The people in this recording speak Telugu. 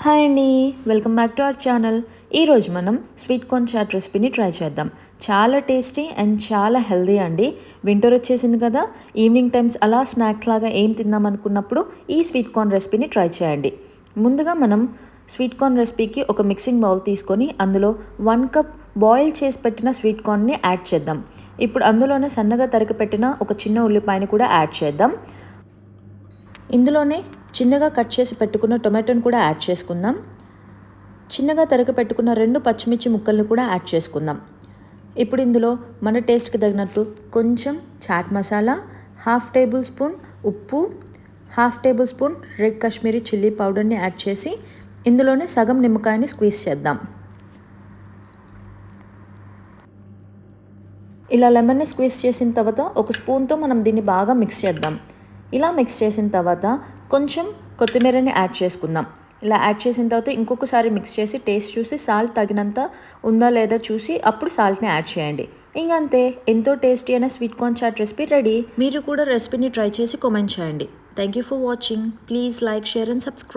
హాయ్ అండి, welcome back to our channel. ఈరోజు మనం స్వీట్ కార్న్ చాట్ రెసిపీని ట్రై చేద్దాం. చాలా టేస్టీ అండ్ చాలా హెల్దీ అండి. వింటర్ వచ్చేసింది కదా, ఈవినింగ్ టైమ్స్ అలా స్నాక్ లాగా ఏం తిందాం అనుకున్నప్పుడు ఈ స్వీట్ కార్న్ రెసిపీని ట్రై చేయండి. ముందుగా మనం స్వీట్ కార్న్ రెసిపీకి ఒక మిక్సింగ్ బౌల్ తీసుకొని అందులో 1 కప్ బాయిల్ చేసి పెట్టిన స్వీట్ కార్న్ని యాడ్ చేద్దాం. ఇప్పుడు అందులోనే సన్నగా తరిగి పెట్టిన ఒక చిన్న ఉల్లిపాయని కూడా యాడ్ చేద్దాం. ఇందులోనే చిన్నగా కట్ చేసి పెట్టుకున్న టొమాటోని కూడా యాడ్ చేసుకుందాం. చిన్నగా తరిగి పెట్టుకున్న 2 పచ్చిమిర్చి ముక్కల్ని కూడా యాడ్ చేసుకుందాం. ఇప్పుడు ఇందులో మన టేస్ట్కి తగినట్టు కొంచెం చాట్ మసాలా, 1/2 టేబుల్ స్పూన్ ఉప్పు, 1/2 table spoon red Kashmiri chilli పౌడర్ని యాడ్ చేసి ఇందులోనే సగం నిమ్మకాయని స్క్వీజ్ చేద్దాం. ఇలా లెమన్ని స్క్వీజ్ చేసిన తర్వాత ఒక స్పూన్తో మనం దీన్ని బాగా మిక్స్ చేద్దాం. ఇలా మిక్స్ చేసిన తర్వాత కొంచెం కొత్తిమీరని యాడ్ చేసుకుందాం. ఇలా యాడ్ చేసిన తర్వాత ఇంకొకసారి మిక్స్ చేసి టేస్ట్ చూసి సాల్ట్ తగినంత ఉందా లేదా చూసి అప్పుడు సాల్ట్ని యాడ్ చేయండి. ఇంకంతే, ఎంతో టేస్టీ అయిన sweet corn chaat recipe ready. మీరు కూడా రెసిపీని ట్రై చేసి కామెంట్ చేయండి. Thank you for watching. Please like, share and subscribe.